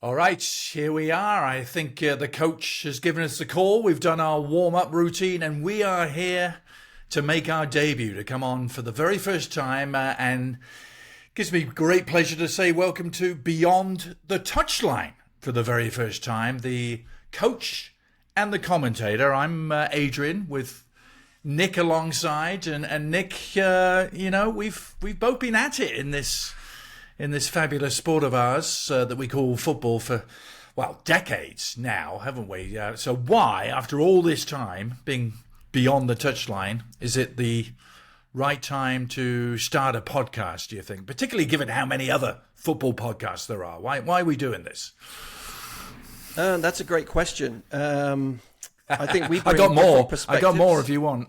All right, here we are. I think the coach has given us the call. We've done our warm-up routine, and we are here to make our debut, to come on for the very first time. And it gives me great pleasure to say welcome to Beyond the Touchline for the very first time. The coach and the commentator. I'm Adrian with Nick alongside, and Nick, we've both been at it in this fabulous sport of ours that we call football for, well, decades now, haven't we? So why, after all this time, being beyond the touchline, is it the right time to start a podcast, do you think? Particularly given how many other football podcasts there are. Why are we doing this? That's a great question. I think we I bring got more. different I got more perspectives. if you want.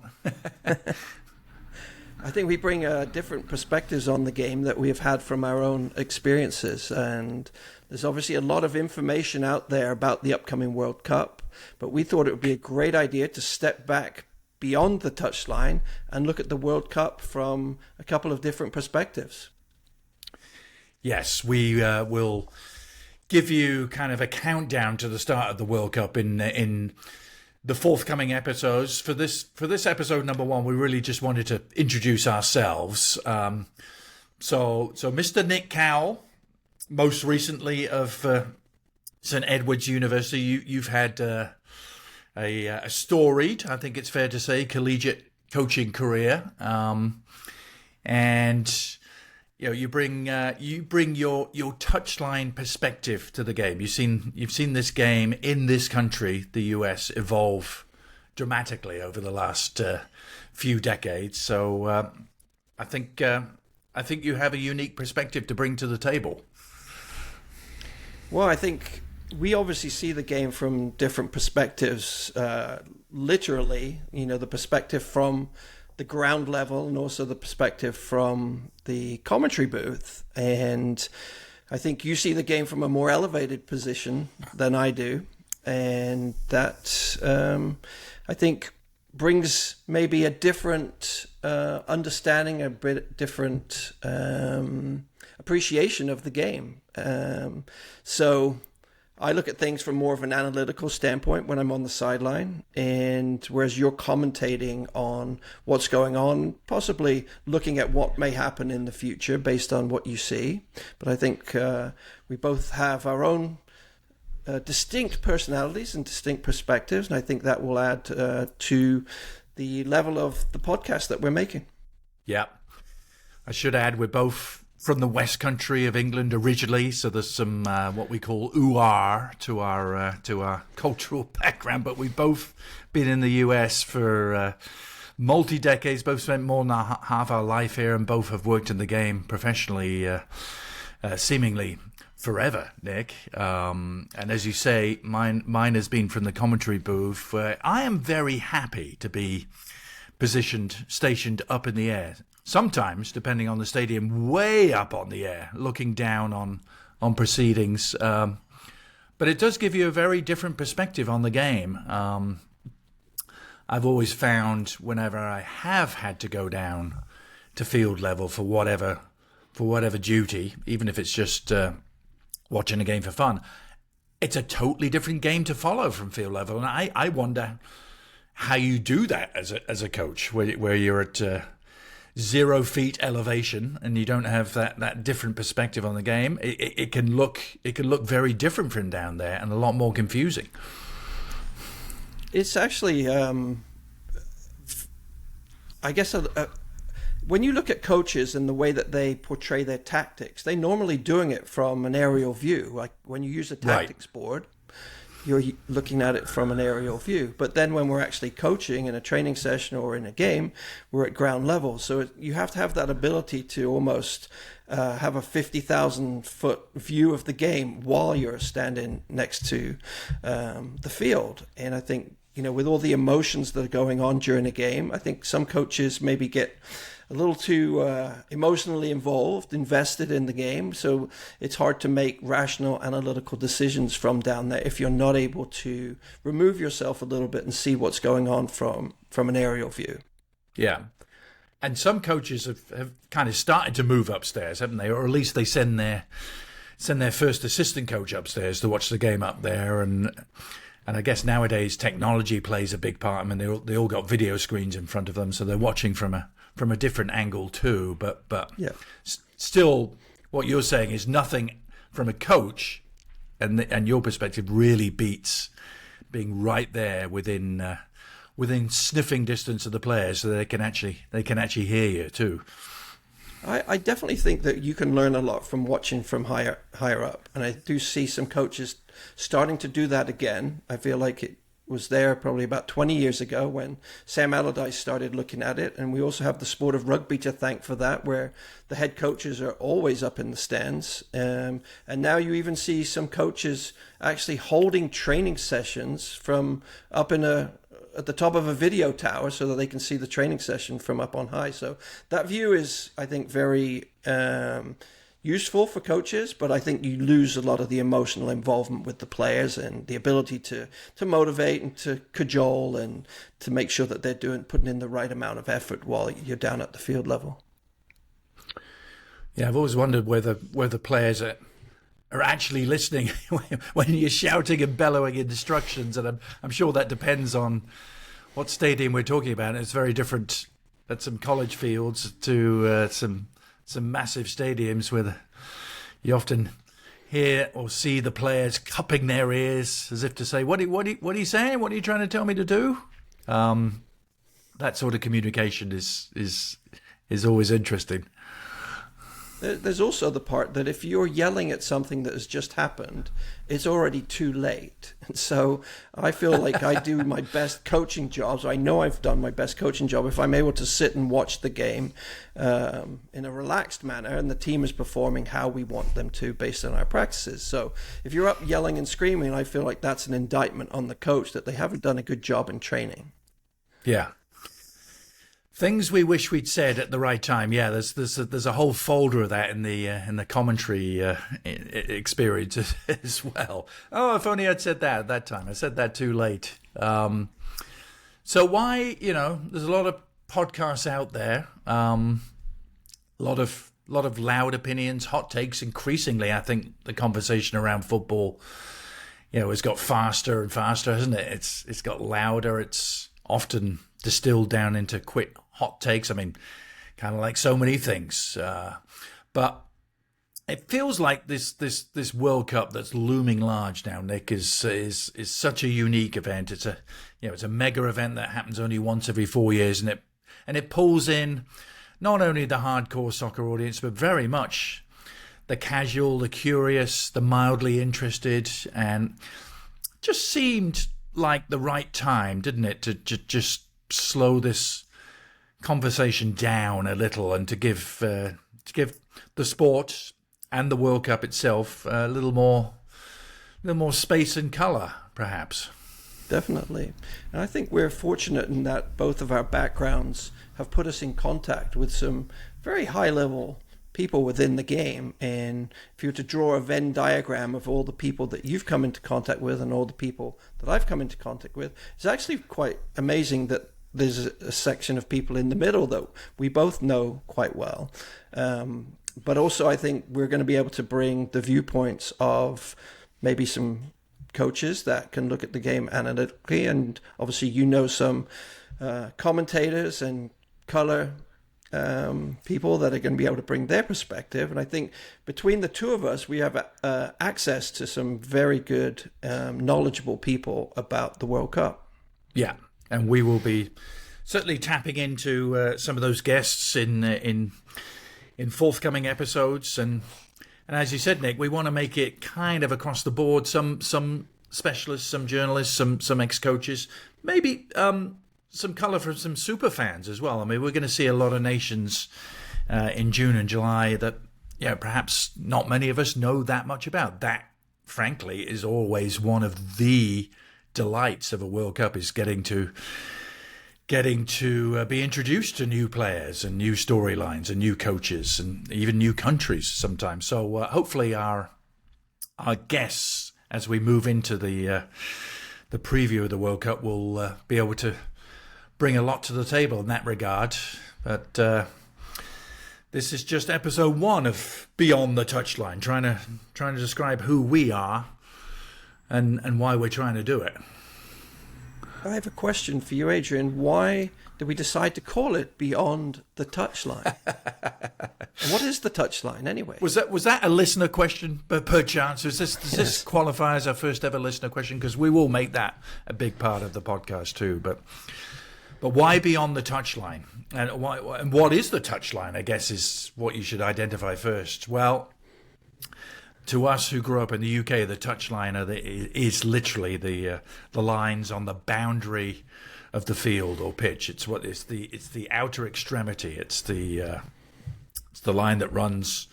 I think we bring different perspectives on the game that we have had from our own experiences. And there's obviously a lot of information out there about the upcoming World Cup, but we thought it would be a great idea to step back beyond the touchline and look at the World Cup from a couple of different perspectives. Yes, we will give you kind of a countdown to the start of the World Cup in the forthcoming episodes. For this episode number 1, we really just wanted to introduce ourselves. So Mr. Nick Cowell, most recently of St. Edward's University, you've had a storied, I think it's fair to say, collegiate coaching career, and you bring your touchline perspective to the game. You've seen this game in this country, the US, evolve dramatically over the last few decades. So I think you have a unique perspective to bring to the table. Well, I think we obviously see the game from different perspectives. Literally, the perspective from the ground level and also the perspective from the commentary booth. And I think you see the game from a more elevated position than I do. And that, I think, brings maybe a different understanding, a bit different appreciation of the game. So I look at things from more of an analytical standpoint when I'm on the sideline, and whereas you're commentating on what's going on, possibly looking at what may happen in the future based on what you see. But I think we both have our own distinct personalities and distinct perspectives, and I think that will add to the level of the podcast that we're making. Yeah. I should add, we're both from the West Country of England originally, so there's some what we call ooh-ah to our cultural background. But we've both been in the US for multi-decades, both spent more than half our life here, and both have worked in the game professionally, seemingly forever, Nick. And as you say, mine has been from the commentary booth, where I am very happy to be stationed up in the air. Sometimes, depending on the stadium, way up on the air, looking down on proceedings. But it does give you a very different perspective on the game. I've always found whenever I have had to go down to field level for whatever duty, even if it's just watching a game for fun, it's a totally different game to follow from field level. And I wonder how you do that as a coach, where you're at 0 feet elevation and you don't have that different perspective on the game. It can look very different from down there and a lot more confusing. It's actually, I guess, when you look at coaches and the way that they portray their tactics, they're normally doing it from an aerial view. Like when you use a tactics board, you're looking at it from an aerial view. But then when we're actually coaching in a training session or in a game, we're at ground level. So you have to have that ability to almost have a 50,000 foot view of the game while you're standing next to the field. And I think, with all the emotions that are going on during a game, I think some coaches maybe get a little too emotionally invested in the game. So it's hard to make rational, analytical decisions from down there if you're not able to remove yourself a little bit and see what's going on from an aerial view. Yeah. And some coaches have kind of started to move upstairs, haven't they? Or at least they send their send their first assistant coach upstairs to watch the game up there, and I guess nowadays technology plays a big part. I mean, they all got video screens in front of them, so they're watching from a different angle too. But yeah. Still, what you're saying is nothing from a coach, and your perspective really beats being right there within sniffing distance of the players, so they can actually hear you too. I definitely think that you can learn a lot from watching from higher up, and I do see some coaches starting to do that again. I feel like it was there probably about 20 years ago when Sam Allardyce started looking at it, and we also have the sport of rugby to thank for that, where the head coaches are always up in the stands, and now you even see some coaches actually holding training sessions from up at the top of a video tower so that they can see the training session from up on high. So that view is, I think, very useful for coaches, but I think you lose a lot of the emotional involvement with the players and the ability to motivate and to cajole and to make sure that they're putting in the right amount of effort while you're down at the field level. Yeah, I've always wondered whether players are actually listening when you're shouting and bellowing instructions, and I'm sure that depends on what stadium we're talking about. It's very different at some college fields to some massive stadiums where you often hear or see the players cupping their ears as if to say, what are you saying? What are you trying to tell me to do? That sort of communication is always interesting. There's also the part that if you're yelling at something that has just happened, it's already too late. And so I feel like I do my best coaching jobs. I know I've done my best coaching job if I'm able to sit and watch the game in a relaxed manner and the team is performing how we want them to based on our practices. So if you're up yelling and screaming, I feel like that's an indictment on the coach that they haven't done a good job in training. Yeah. Things we wish we'd said at the right time. Yeah, there's a whole folder of that in the commentary experience as well. Oh, if only I'd said that at that time. I said that too late. So why, there's a lot of podcasts out there. A lot of loud opinions, hot takes. Increasingly, I think the conversation around football, has got faster and faster, hasn't it? It's got louder. It's often distilled down into quick hot takes. I mean, kind of like so many things. But it feels like this World Cup that's looming large now, Nick, is such a unique event. It's a mega event that happens only once every 4 years, and it pulls in not only the hardcore soccer audience, but very much the casual, the curious, the mildly interested, and just seemed like the right time, didn't it, to just slow this conversation down a little and to give the sport and the World Cup itself a little more space and colour, perhaps. Definitely. And I think we're fortunate in that both of our backgrounds have put us in contact with some very high-level people within the game. And if you were to draw a Venn diagram of all the people that you've come into contact with and all the people that I've come into contact with, it's actually quite amazing that there's a section of people in the middle that we both know quite well. But also I think we're going to be able to bring the viewpoints of maybe some coaches that can look at the game analytically. And obviously, some commentators and color people that are going to be able to bring their perspective. And I think between the two of us, we have access to some very good, knowledgeable people about the World Cup. Yeah. And we will be certainly tapping into some of those guests in forthcoming episodes. And as you said, Nick, we want to make it kind of across the board. Some specialists, some journalists, some ex-coaches, maybe some colour from some super fans as well. I mean, we're going to see a lot of nations in June and July that perhaps not many of us know that much about. That, frankly, is always one of the delights of a World Cup, is getting to be introduced to new players and new storylines and new coaches and even new countries sometimes. So hopefully our guests, as we move into the preview of the World Cup, will be able to bring a lot to the table in that regard. But This is just episode 1 of Beyond the Touchline, trying to describe who we are and why we're trying to do it. I have a question for you, Adrian. Why did we decide to call it Beyond the Touchline? What is the touchline anyway? Was that a listener question, per chance? Does this qualify as our first ever listener question? Because we will make that a big part of the podcast too. But why Beyond the Touchline? And what is the touchline, I guess, is what you should identify first. Well, to us who grew up in the UK, the touchline is literally the lines on the boundary of the field or pitch. It's the outer extremity. It's the line that runs,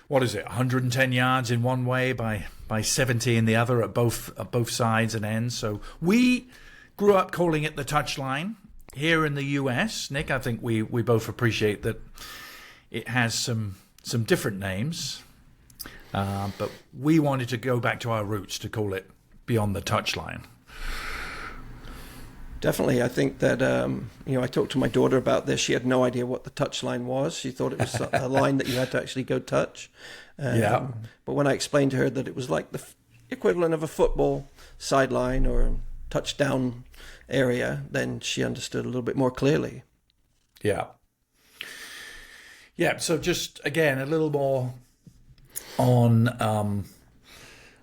110 yards in one way by 70 in the other at both sides and ends. So we grew up calling it the touchline. Here in the US, Nick, I think we both appreciate that it has some different names. But we wanted to go back to our roots to call it Beyond the Touchline. Definitely. I think that, I talked to my daughter about this. She had no idea what the touchline was. She thought it was a line that you had to actually go touch. But when I explained to her that it was like the equivalent of a football sideline or a touchdown area, then she understood a little bit more clearly. Yeah. So just, again, a little more on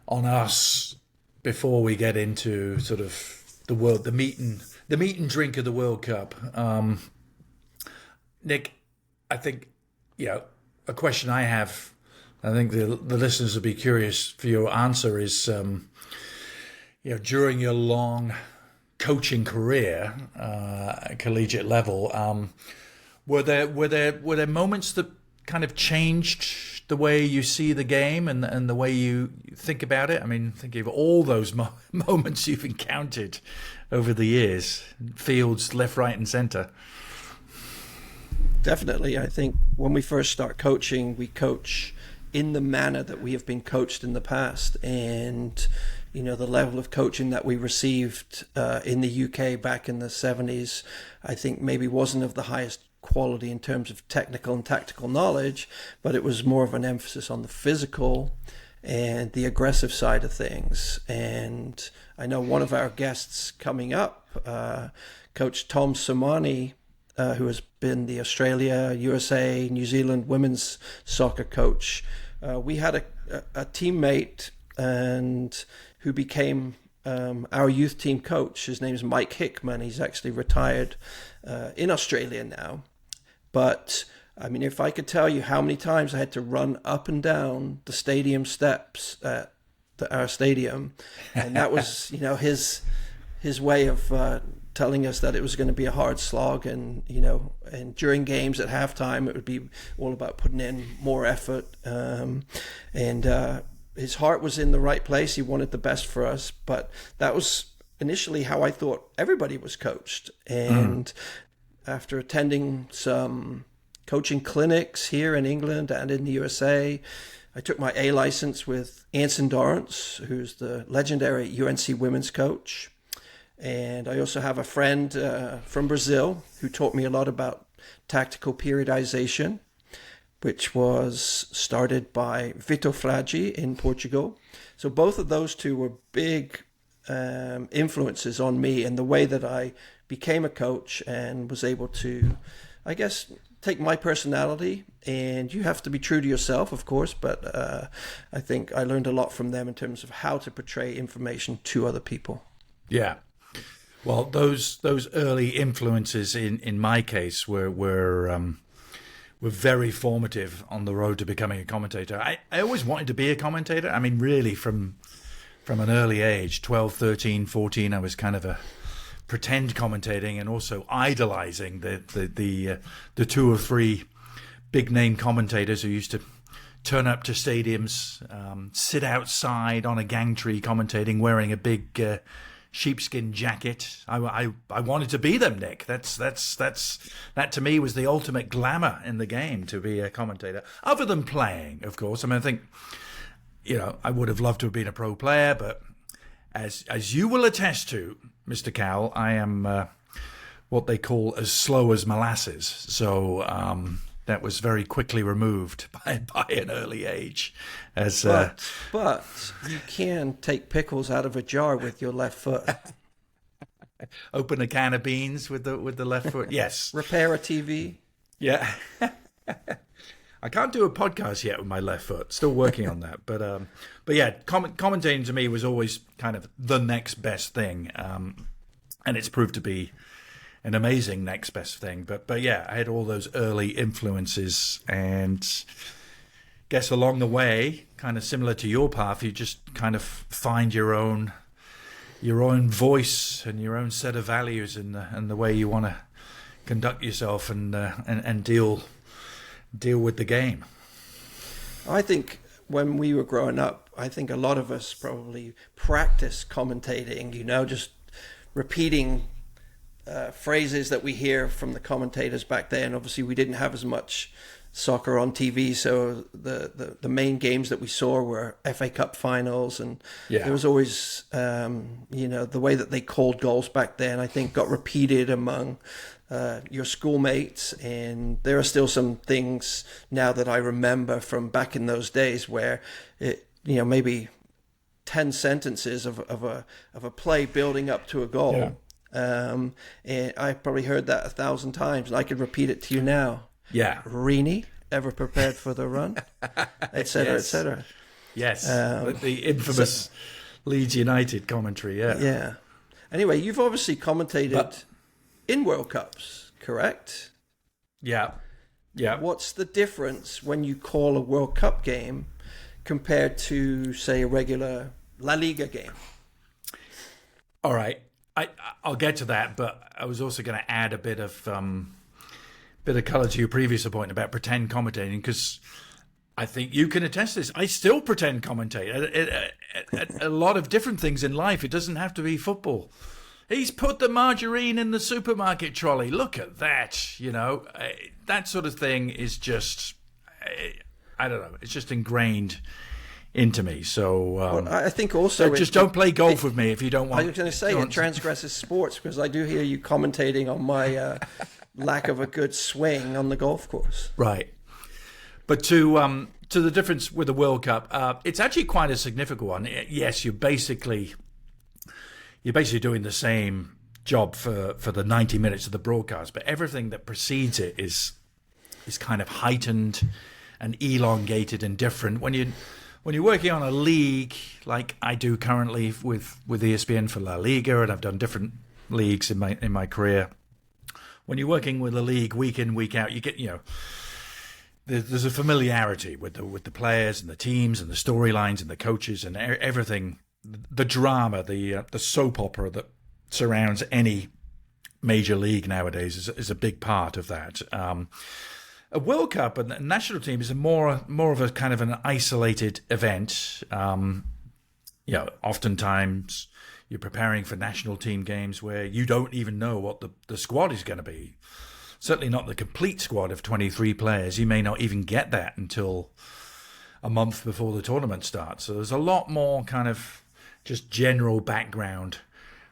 us before we get into sort of the meat and drink of the World Cup. Nick, I think a question I have, I think the listeners will be curious for your answer is during your long coaching career, collegiate level, were there moments that kind of changed the way you see the game and the way you think about it? I mean, think of all those moments you've encountered over the years, fields left, right, and center. Definitely. I think when we first start coaching, we coach in the manner that we have been coached in the past. And, the level of coaching that we received in the UK back in the 70s, I think maybe wasn't of the highest quality in terms of technical and tactical knowledge, but it was more of an emphasis on the physical and the aggressive side of things. And I know one of our guests coming up, Coach Tom Somani, who has been the Australia, USA, New Zealand women's soccer coach. We had a teammate and who became our youth team coach. His name is Mike Hickman. He's actually retired in Australia now. But, I mean, if I could tell you how many times I had to run up and down the stadium steps at our stadium, and that was, his way of telling us that it was going to be a hard slog, and during games at halftime, it would be all about putting in more effort. His heart was in the right place. He wanted the best for us, but that was initially how I thought everybody was coached. And after attending some coaching clinics here in England and in the USA, I took my A license with Anson Dorrance, who's the legendary UNC women's coach. And I also have a friend from Brazil who taught me a lot about tactical periodization, which was started by Vitor Fragi in Portugal. So both of those two were big influences on me and the way that I became a coach and was able to, I guess, take my personality, and you have to be true to yourself, of course, but I think I learned a lot from them in terms of how to portray information to other people. Yeah. Well, those early influences in my case were very formative on the road to becoming a commentator. I always wanted to be a commentator. I mean, really from an early age, 12, 13, 14, I was kind of a pretend commentating and also idolizing the 2 or 3 big name commentators who used to turn up to stadiums, sit outside on a gangtree commentating, wearing a big sheepskin jacket. I wanted to be them, Nick. That to me was the ultimate glamour in the game, to be a commentator. Other than playing, of course. I mean, I think I would have loved to have been a pro player, but as you will attest to, Mr. Cowell, I am what they call as slow as molasses. So that was very quickly removed by an early age. As but you can take pickles out of a jar with your left foot. Open a can of beans with the left foot. Yes. Repair a TV. Yeah. I can't do a podcast yet with my left foot. Still working on that. But yeah, commentating to me was always kind of the next best thing. And it's proved to be an amazing next best thing. But yeah, I had all those early influences, and guess along the way, kind of similar to your path, you just kind of find your own voice and your own set of values and the way you want to conduct yourself and deal with the game. I think when we were growing up, I think a lot of us probably practice commentating, just repeating phrases that we hear from the commentators back then. Obviously, we didn't have as much soccer on TV, so the main games that we saw were FA Cup finals, and there was always the way that they called goals back then, I think, got repeated among your schoolmates. And there are still some things now that I remember from back in those days where it, maybe 10 sentences of a play building up to a goal. And I probably heard that 1,000 times, and I could repeat it to you now. Yeah. Rini, ever prepared for the run, etc., etc. Yes. The infamous Leeds United commentary. Yeah. Yeah. Anyway, you've obviously commentated in World Cups, correct? Yeah. Yeah. What's the difference when you call a World Cup game compared to, say, a regular La Liga game? All right. I'll get to that, but I was also going to add a bit of color to your previous point about pretend commentating, because I think you can attest to this. I still pretend commentate a lot of different things in life. It doesn't have to be football. He's put the margarine in the supermarket trolley. Look at that. That sort of thing is just, I don't know. It's just ingrained into me. So I think also just don't play golf with me if you don't want. I was going to say it transgresses sports, because I do hear you commentating on my lack of a good swing on the golf course. Right. But to the difference with the World Cup, it's actually quite a significant one. Yes, you're basically doing the same job for the 90 minutes of the broadcast, but everything that precedes it is kind of heightened and elongated and different. When you're working on a league like I do currently with ESPN for La Liga, and I've done different leagues in my career. When you're working with a league week in, week out, you get there's a familiarity with the players and the teams and the storylines and the coaches and everything, the drama, the soap opera that surrounds any major league nowadays is a big part of that. A World Cup and the national team is more of a kind of an isolated event. Oftentimes you're preparing for national team games where you don't even know what the squad is going to be. Certainly not the complete squad of 23 players. You may not even get that until a month before the tournament starts. So there's a lot more kind of just general background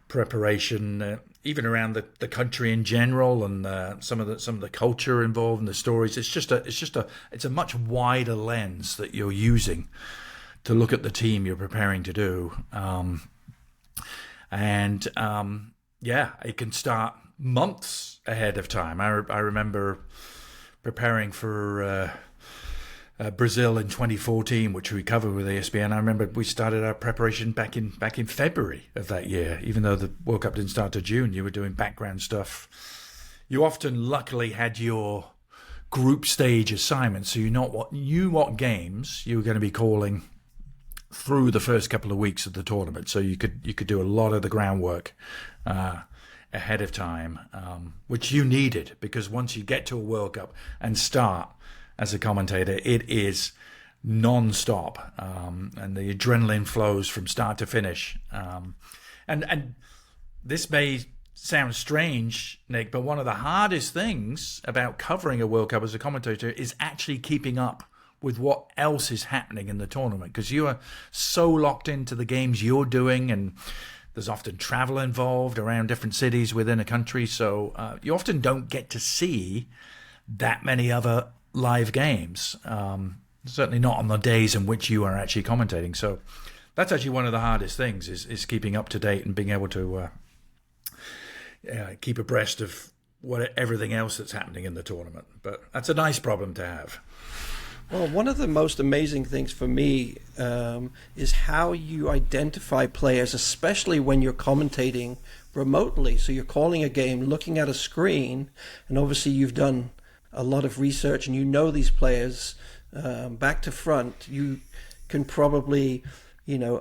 preparation, even around the country in general, and some of the culture involved in the stories. It's a much wider lens that you're using to look at the team you're preparing to do. It can start months ahead of time. I remember preparing for Brazil in 2014, which we covered with ESPN. I remember we started our preparation back in February of that year. Even though the World Cup didn't start till June, you were doing background stuff. You often, luckily, had your group stage assignments, so you knew what games you were going to be calling through the first couple of weeks of the tournament. So you could do a lot of the groundwork ahead of time, which you needed, because once you get to a World Cup and start as a commentator, it is non-stop, and the adrenaline flows from start to finish. And this may sound strange, Nick, but one of the hardest things about covering a World Cup as a commentator is actually keeping up with what else is happening in the tournament, because you are so locked into the games you're doing, and there's often travel involved around different cities within a country, so you often don't get to see that many other live games. Certainly not on the days in which you are actually commentating. So that's actually one of the hardest things is keeping up to date and being able to keep abreast of everything else that's happening in the tournament. But that's a nice problem to have. Well, one of the most amazing things for me is how you identify players, especially when you're commentating remotely. So you're calling a game, looking at a screen, and obviously you've done a lot of research and you know these players back to front. You can probably,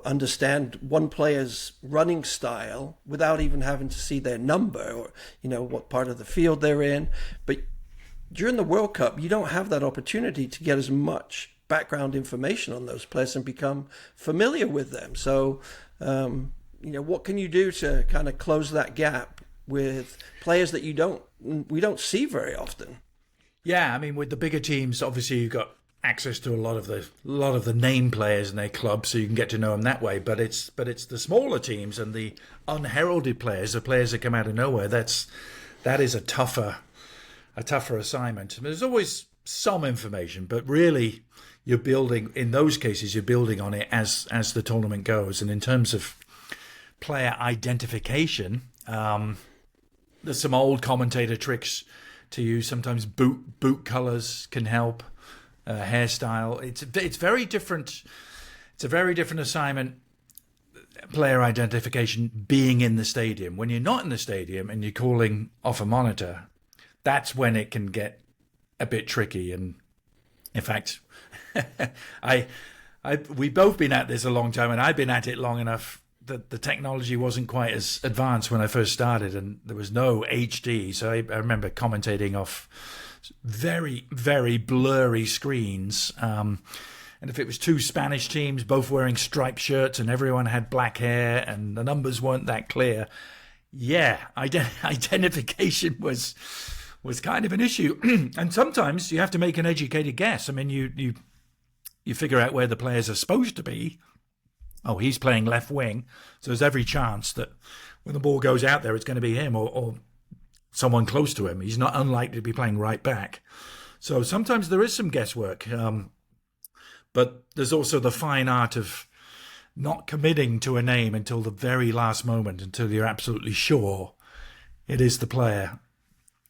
understand one player's running style without even having to see their number or, what part of the field they're in. But during the World Cup, you don't have that opportunity to get as much background information on those players and become familiar with them. So, what can you do to kind of close that gap with players that we don't see very often? Yeah, I mean, with the bigger teams, obviously you've got access to a lot of the name players in their clubs, so you can get to know them that way. But it's the smaller teams and the unheralded players, the players that come out of nowhere. That is a tougher assignment. I mean, there's always some information, but really you're building, in those cases, you're building on it as the tournament goes. And in terms of player identification, there's some old commentator tricks to use. Sometimes boot colors can help, hairstyle. It's very different. It's a very different assignment, player identification, being in the stadium. When you're not in the stadium and you're calling off a monitor, that's when it can get a bit tricky. And in fact, we've both been at this a long time, and I've been at it long enough that the technology wasn't quite as advanced when I first started, and there was no HD. So I remember commentating off very, very blurry screens. And if it was two Spanish teams, both wearing striped shirts, and everyone had black hair, and the numbers weren't that clear, identification was kind of an issue. And sometimes you have to make an educated guess. I mean, you figure out where the players are supposed to be. Oh, he's playing left wing, so there's every chance that when the ball goes out there, it's going to be him or someone close to him. He's not unlikely to be playing right back. So sometimes there is some guesswork. But there's also the fine art of not committing to a name until the very last moment, until you're absolutely sure it is the player.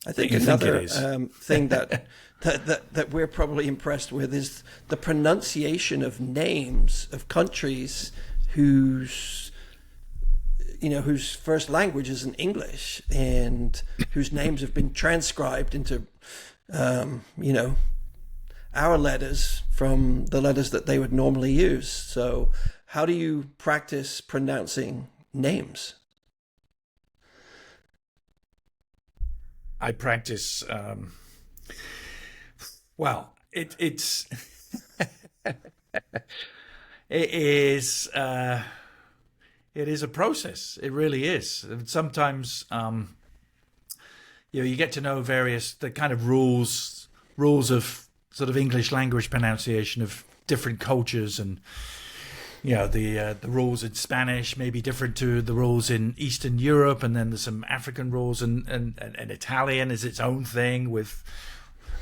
I think another thing that we're probably impressed with is the pronunciation of names of countries whose first language isn't English and whose names have been transcribed into our letters from the letters that they would normally use. So how do you practice pronouncing names? I practice. It's it is a process. It really is. And sometimes you get to know the kind of rules of sort of English language pronunciation of different cultures, and the rules in Spanish may be different to the rules in Eastern Europe, and then there's some African rules, and Italian is its own thing with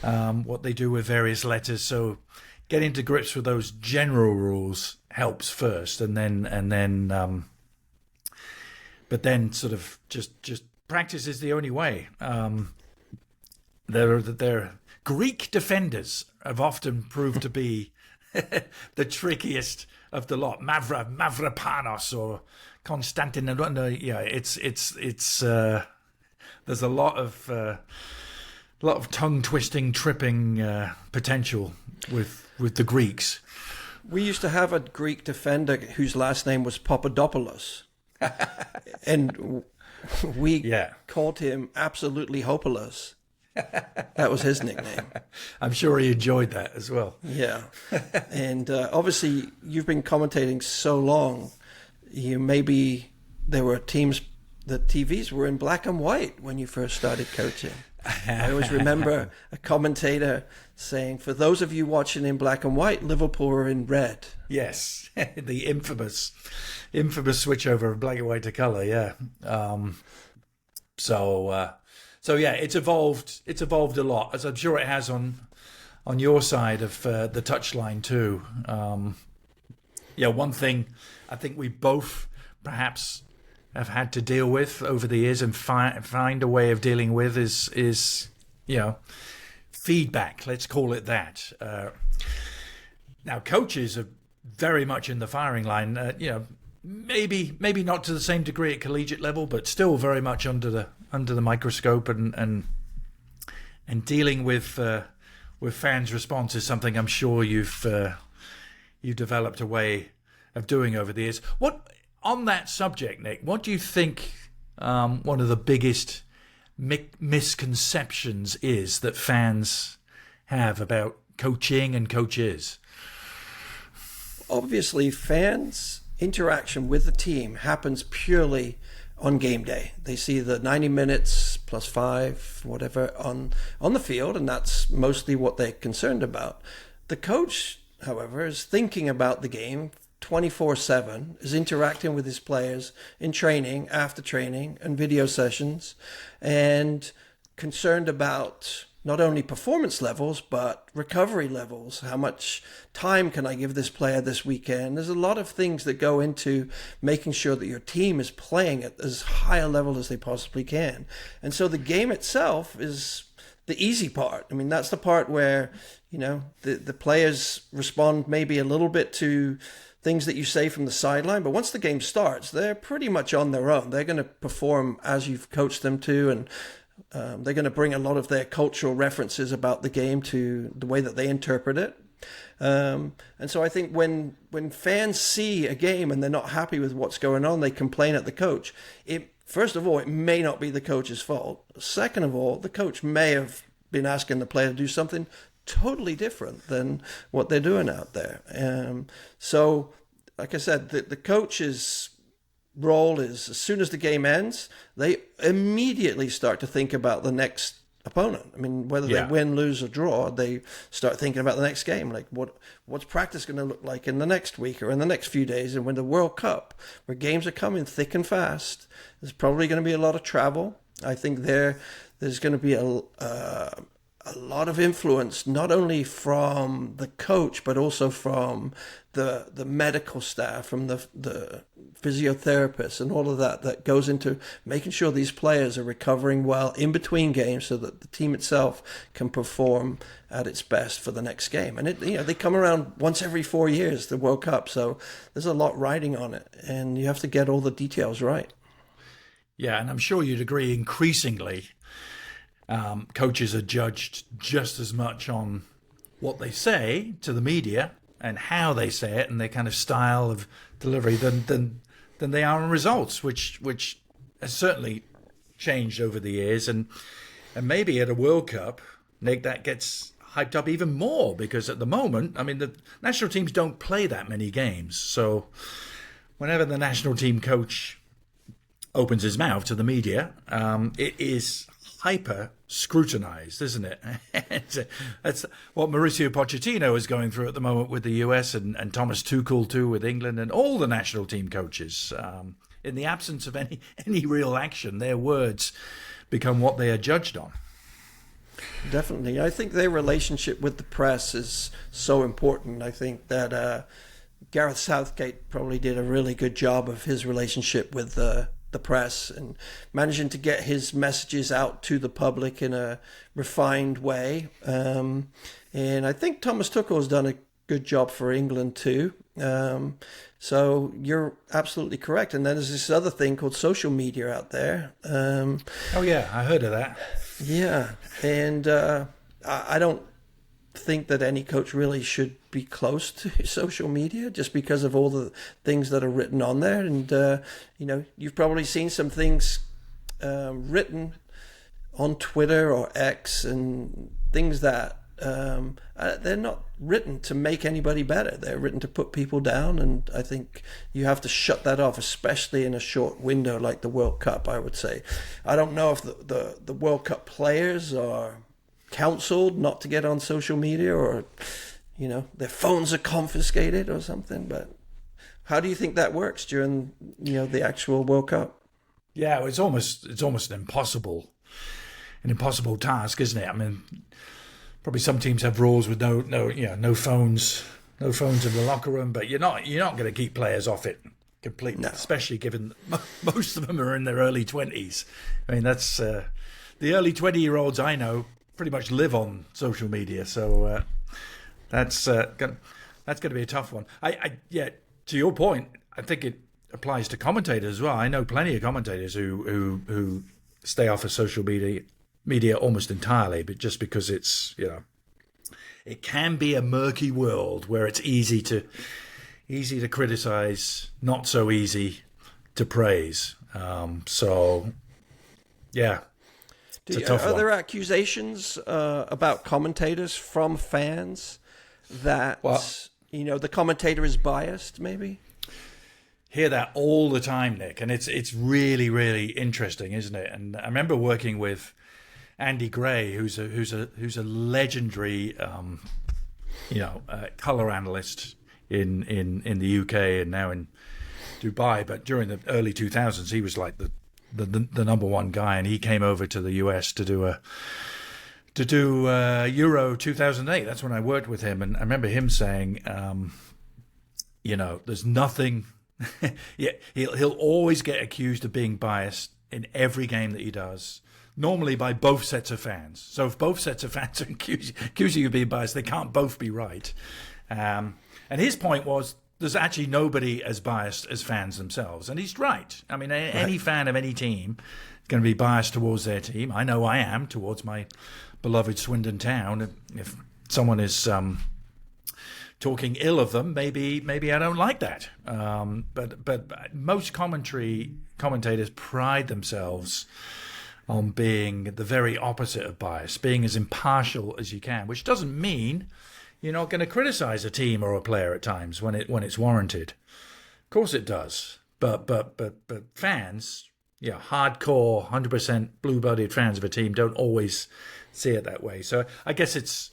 what they do with various letters. So getting to grips with those general rules helps first, and then but then sort of just practice is the only way. Their Greek defenders have often proved to be the trickiest of the lot. Mavropanos or Konstantinos. It's there's a lot of tongue twisting, tripping potential with the Greeks. We used to have a Greek defender whose last name was Papadopoulos, and we called him Absolutely Hopeless. That was his nickname. I'm sure he enjoyed that as well. Yeah. And obviously, you've been commentating so long, maybe there were teams, the TVs were in black and white when you first started coaching. I always remember a commentator saying, for those of you watching in black and white, Liverpool are in red. Yes, the infamous switchover of black and white to colour, yeah. So yeah, it's evolved a lot, as I'm sure it has on on your side of the touchline too. One thing I think we both perhaps have had to deal with over the years and find a way of dealing with is feedback. Let's call it that. Now, coaches are very much in the firing line. Maybe not to the same degree at collegiate level, but still very much under the microscope and dealing with fans' response is something I'm sure you've developed a way of doing over the years. What on that subject, Nick? What do you think one of the biggest misconceptions is that fans have about coaching and coaches? Obviously, fans' interaction with the team happens purely on game day. They see the 90 minutes plus 5, whatever, on the field, and that's mostly what they're concerned about. The coach, however, is thinking about the game 24/7, is interacting with his players in training, after training, and video sessions, and concerned about not only performance levels, but recovery levels. How much time can I give this player this weekend? There's a lot of things that go into making sure that your team is playing at as high a level as they possibly can. And so the game itself is the easy part. I mean, that's the part where, the players respond maybe a little bit to things that you say from the sideline, but once the game starts, they're pretty much on their own. They're going to perform as you've coached them to, and they're going to bring a lot of their cultural references about the game to the way that they interpret it. And so I think when fans see a game and they're not happy with what's going on, they complain at the coach. First of all, it may not be the coach's fault. Second of all, the coach may have been asking the player to do something totally different than what they're doing out there. So, like I said, the coach's role is, as soon as the game ends, they immediately start to think about the next opponent. I mean, whether they win, lose, or draw, they start thinking about the next game. Like, what's practice going to look like in the next week or in the next few days? And when the World Cup, where games are coming thick and fast, there's probably going to be a lot of travel. I think there's going to be a lot of influence, not only from the coach, but also from the medical staff, from the physiotherapists and all of that goes into making sure these players are recovering well in between games so that the team itself can perform at its best for the next game. And they come around once every 4 years, the World Cup, so there's a lot riding on it, and you have to get all the details right. Yeah, and I'm sure you'd agree increasingly coaches are judged just as much on what they say to the media and how they say it and their kind of style of delivery than they are on results, which has certainly changed over the years. And maybe at a World Cup, Nick, that gets hyped up even more because at the moment, I mean, the national teams don't play that many games. So whenever the national team coach opens his mouth to the media, it is hyper scrutinized, isn't it? That's what Mauricio Pochettino is going through at the moment with the US and Thomas Tuchel too with England and all the national team coaches. In the absence of any real action, their words become what they are judged on. Definitely. I think their relationship with the press is so important. I think that Gareth Southgate probably did a really good job of his relationship with the press and managing to get his messages out to the public in a refined way. And I think Thomas Tuchel has done a good job for England too. So you're absolutely correct. And then there's this other thing called social media out there. Oh yeah, I heard of that. Yeah. And I don't think that any coach really should be close to social media just because of all the things that are written on there. And, you've probably seen some things written on Twitter or X and things that they're not written to make anybody better. They're written to put people down. And I think you have to shut that off, especially in a short window like the World Cup, I would say. I don't know if the World Cup players are counseled not to get on social media or their phones are confiscated or something, but how do you think that works during the actual World Cup? Yeah, it's almost an impossible task, isn't it? I mean, probably some teams have rules with no phones, no phones in the locker room. But you're not going to keep players off it completely, especially given most of them are in their early 20s. I mean, that's the early 20-year-olds I know pretty much live on social media, so that's going to be a tough one. To your point, I think it applies to commentators as well. I know plenty of commentators who stay off of social media almost entirely, but just because it's, it can be a murky world where it's easy to criticize, not so easy to praise. So yeah, it's a tough one. Are there accusations about commentators from fans that the commentator is biased, maybe? Hear that all the time, Nick, and it's really, really interesting, isn't it? And I remember working with Andy Gray, who's a legendary color analyst in the UK and now in Dubai. But during the early 2000s, he was like the number one guy, and he came over to the US to do Euro 2008. That's when I worked with him, and I remember him saying, there's nothing. Yeah, he'll always get accused of being biased in every game that he does. Normally by both sets of fans. So if both sets of fans are accusing you of being biased, they can't both be right. And his point was, there's actually nobody as biased as fans themselves, and he's right. I mean, any fan of any team is going to be biased towards their team. I know I am towards my beloved Swindon Town. If someone is talking ill of them, maybe I don't like that. But most commentators pride themselves on being the very opposite of bias, being as impartial as you can, which doesn't mean you're not going to criticize a team or a player at times when it's warranted. Of course it does. But fans, hardcore 100% blue-blooded fans of a team don't always see it that way. So I guess it's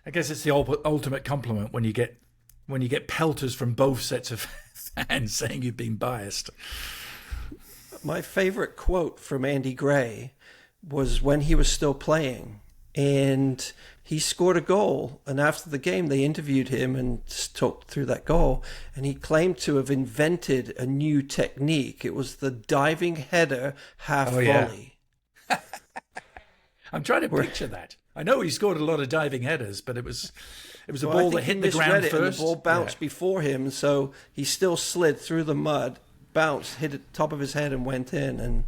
the ultimate compliment when you get pelters from both sets of fans saying you've been biased. My favorite quote from Andy Gray was when he was still playing, and he scored a goal. And after the game, they interviewed him and talked through that goal. And he claimed to have invented a new technique. It was the diving header half volley. Yeah. I'm trying to picture that. I know he scored a lot of diving headers, but it was a ball that hit the ground first. And the ball bounced before him, so he still slid through the mud, bounced, hit the top of his head, and went in. And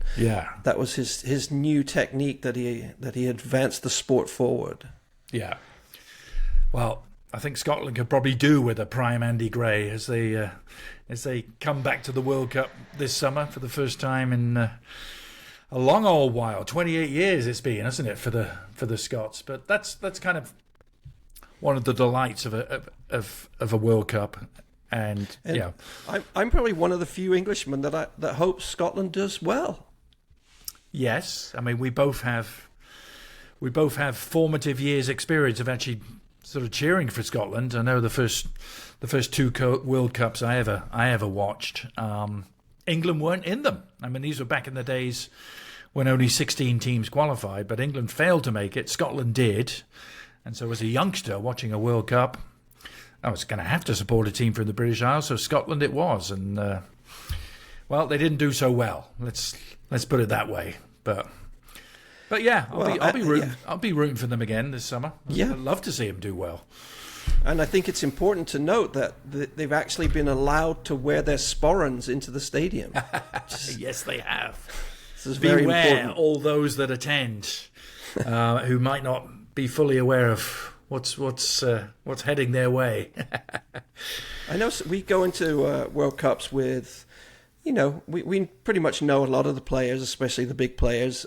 that was his new technique that he advanced the sport forward. Yeah. Well, I think Scotland could probably do with a prime Andy Gray as they come back to the World Cup this summer for the first time in a long old while. 28 years it's been, hasn't it, for the Scots? But that's kind of one of the delights of a World Cup. And I'm probably one of the few Englishmen that hopes Scotland does well. Yes, I mean we both have formative years' experience of actually sort of cheering for Scotland. I know the first two World Cups I ever watched. England weren't in them. I mean, these were back in the days when only 16 teams qualified, but England failed to make it. Scotland did. And so as a youngster watching a World Cup, I was going to have to support a team from the British Isles, so Scotland it was. And, they didn't do so well. Let's put it that way. But yeah, I'll be rooting for them again this summer. Yeah. I'd love to see them do well. And I think it's important to note that they've actually been allowed to wear their sporrans into the stadium. Yes, they have. This is very important. All those that attend who might not be fully aware of what's heading their way. I know we go into World Cups with, we pretty much know a lot of the players, especially the big players.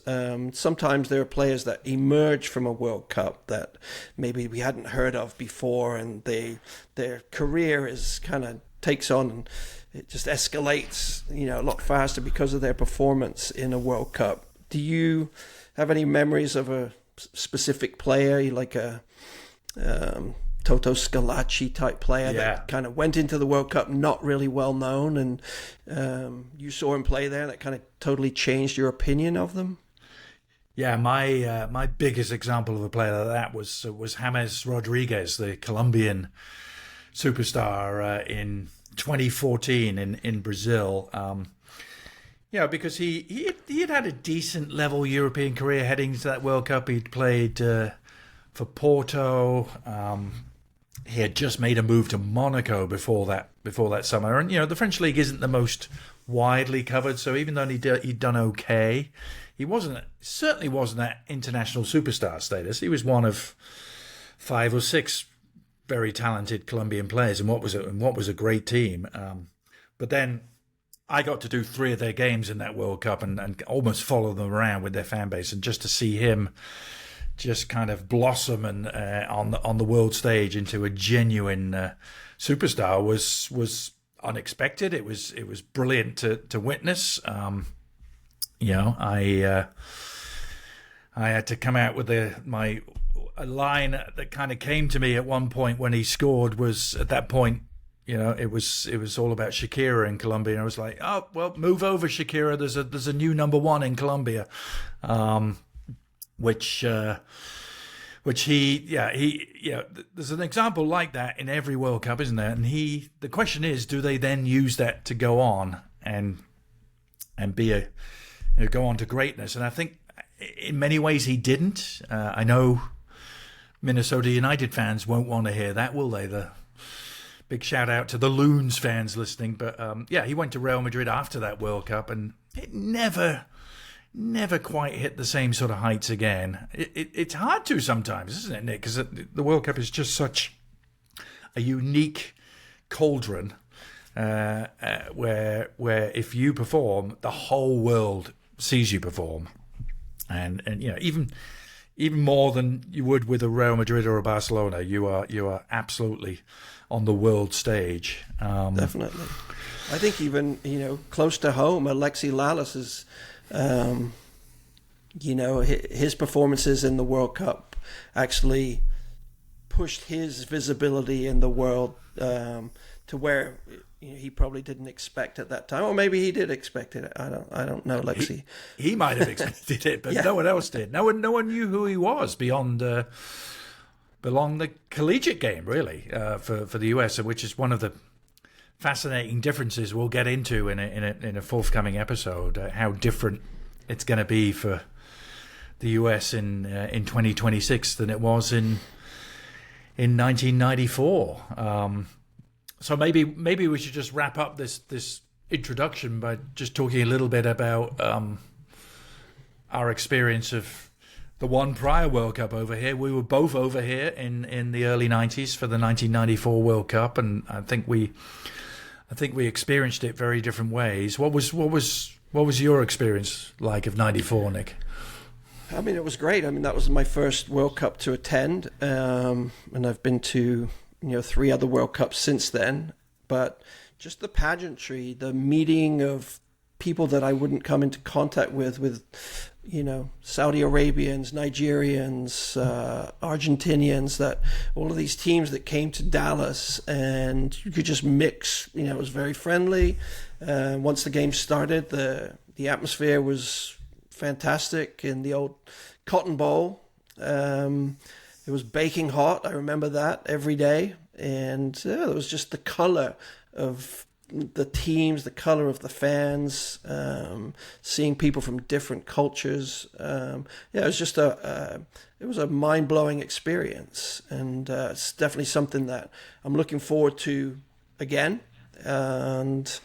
Sometimes there are players that emerge from a World Cup that maybe we hadn't heard of before, and their career is kind of takes on, and it just escalates, a lot faster because of their performance in a World Cup. Do you have any memories of a specific player, like a Toto Scalacci type player that kind of went into the World Cup not really well known, and you saw him play there, that kind of totally changed your opinion of them? Yeah, my biggest example of a player like that was James Rodriguez, the Colombian superstar in 2014 in Brazil. Because he had a decent level European career heading to that World Cup. He'd played for Porto. He had just made a move to Monaco before that summer, and the French league isn't the most widely covered. So even though he'd done okay, he certainly wasn't that international superstar status. He was one of 5 or 6 very talented Colombian players, and what was a great team. But then I got to do 3 of their games in that World Cup and almost follow them around with their fan base, and just to see him just kind of blossom and on the world stage into a genuine superstar was unexpected. It was brilliant to witness. I had to come out with a line that kind of came to me at one point when he scored. Was at that point, it was all about Shakira in Colombia. And I was like, oh well, move over, Shakira. There's a new number 1 in Colombia, which there's an example like that in every World Cup, isn't there? And the question is, do they then use that to go on and be go on to greatness? And I think in many ways he didn't. I know Minnesota United fans won't want to hear that, will they? The big shout out to the Loons fans listening. But he went to Real Madrid after that World Cup, and it never quite hit the same sort of heights again. It's hard to sometimes, isn't it, Nick? Because the World Cup is just such a unique cauldron where if you perform, the whole world sees you perform, and even more than you would with a Real Madrid or a Barcelona, you are absolutely on the world stage. Definitely, I think even close to home, Alexi Lalas is. His performances in the World Cup actually pushed his visibility in the world to where he probably didn't expect at that time, or maybe he did expect it. I don't know, Lexi. He might have expected it, but no one else did. No one knew who he was beyond the collegiate game, really, for the US, which is one of the fascinating differences we'll get into in a forthcoming episode. How different it's going to be for the US in 2026 than it was in 1994. So maybe we should just wrap up this introduction by just talking a little bit about our experience of the one prior World Cup over here. We were both over here in the early 90s for the 1994 World Cup, and I think we experienced it very different ways. What was your experience like of '94, Nick? I mean, it was great. I mean, that was my first World Cup to attend, and I've been to 3 other World Cups since then. But just the pageantry, the meeting of people that I wouldn't come into contact with Saudi Arabians, Nigerians, Argentinians, that all of these teams that came to Dallas, and you could just mix. It was very friendly. Once the game started, the atmosphere was fantastic in the old Cotton Bowl. It was baking hot. I remember that every day, and there was just the color of the teams, the color of the fans, seeing people from different cultures. It was just it was a mind-blowing experience, and it's definitely something that I'm looking forward to again. And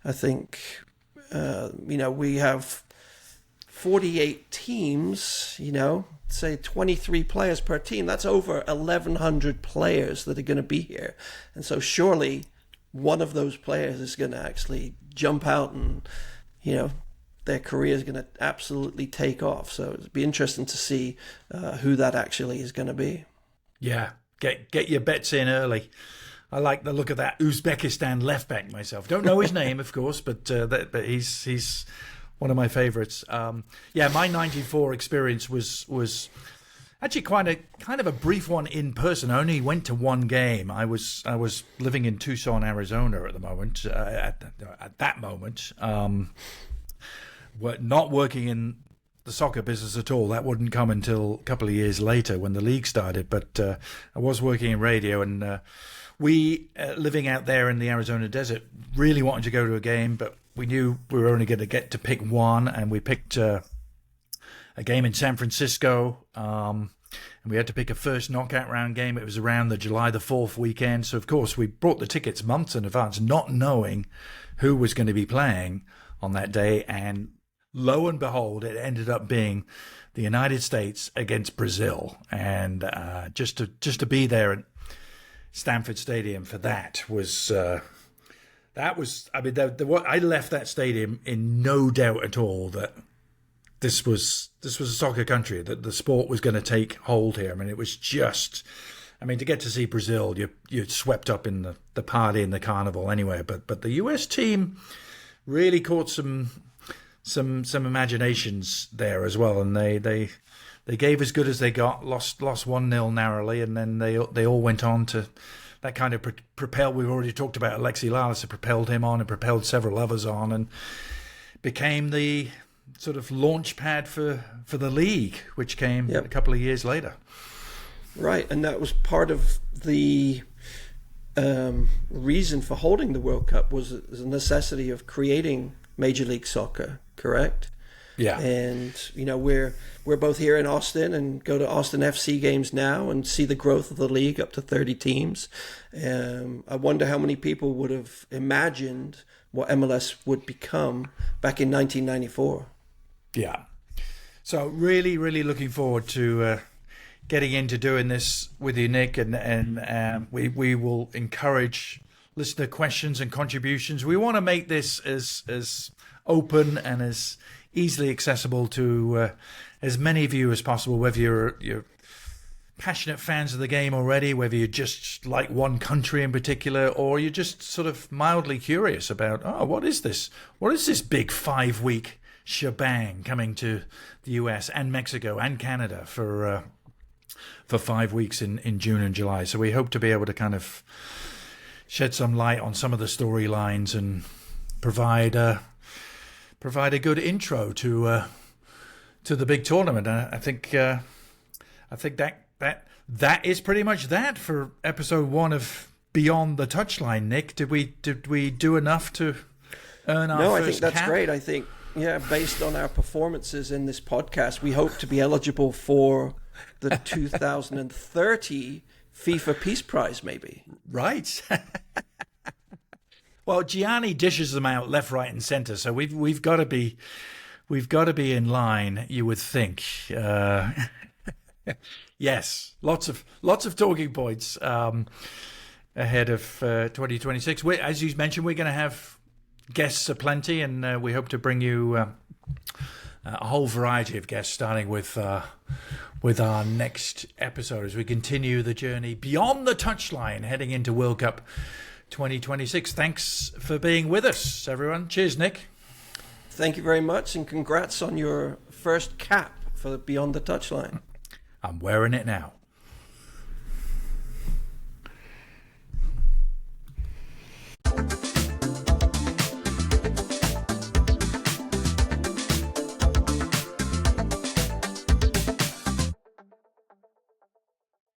I think we have 48 teams, say 23 players per team. That's over 1,100 players that are going to be here, and so surely one of those players is going to actually jump out and, their career is going to absolutely take off. So it'd be interesting to see who that actually is going to be. Yeah, get your bets in early. I like the look of that Uzbekistan left back myself. Don't know his name, of course, but he's one of my favourites. My '94 experience was actually kind of a brief one in person. I only went to one game. I was living in Tucson, Arizona at the moment. At that moment, not working in the soccer business at all. That wouldn't come until a couple of years later when the league started. But I was working in radio, and we, living out there in the Arizona desert, really wanted to go to a game, but we knew we were only going to get to pick one, and we picked a game in San Francisco. And we had to pick a first knockout round game. It was around the July the 4th weekend. So, of course, we bought the tickets months in advance, not knowing who was going to be playing on that day. And lo and behold, it ended up being the United States against Brazil. And just to be there at Stanford Stadium for that was... I mean, I left that stadium in no doubt at all that this was a soccer country, that the sport was going to take hold here. I mean, it was just, I mean, to get to see Brazil, you're swept up in the party and the carnival anyway. But the US team really caught some imaginations there as well, and they gave as good as they got. Lost 1-0 narrowly, and then they all went on to. That kind of propelled. We've already talked about Alexi Lalas. It propelled him on and propelled several others on, and became the sort of launch pad for the league, which came a couple of years later. Right, and that was part of the reason for holding the World Cup was the necessity of creating Major League Soccer, correct? Yeah. And, you know, we're both here in Austin and go to Austin FC games now and see the growth of the league up to 30 teams. I wonder how many people would have imagined what MLS would become back in 1994. Yeah. So really, really looking forward to getting into doing this with you, Nick, and we will encourage listener questions and contributions. We want to make this as open and as easily accessible to as many of you as possible, whether you're passionate fans of the game already, whether you just like one country in particular, or you're just sort of mildly curious about, what is this big 5-week shebang coming to the US and Mexico and Canada for 5 weeks in June and July. So we hope to be able to kind of shed some light on some of the storylines and provide a good intro to the big tournament. I think that is pretty much that for episode 1 of Beyond the Touchline. Nick, did we do enough to earn our first cap? No, I think that's great. I think based on our performances in this podcast, we hope to be eligible for the 2030 FIFA Peace Prize, maybe. Right. Well, Gianni dishes them out left, right, and centre, so we've got to be in line. You would think. Yes, lots of talking points ahead of 2026. As you mentioned, we're going to have guests aplenty, and we hope to bring you a whole variety of guests, starting with our next episode as we continue the journey beyond the touchline, heading into World Cup 2026. Thanks for being with us, everyone. Cheers, Nick. Thank you very much, and congrats on your first cap for Beyond the Touchline. I'm wearing it now.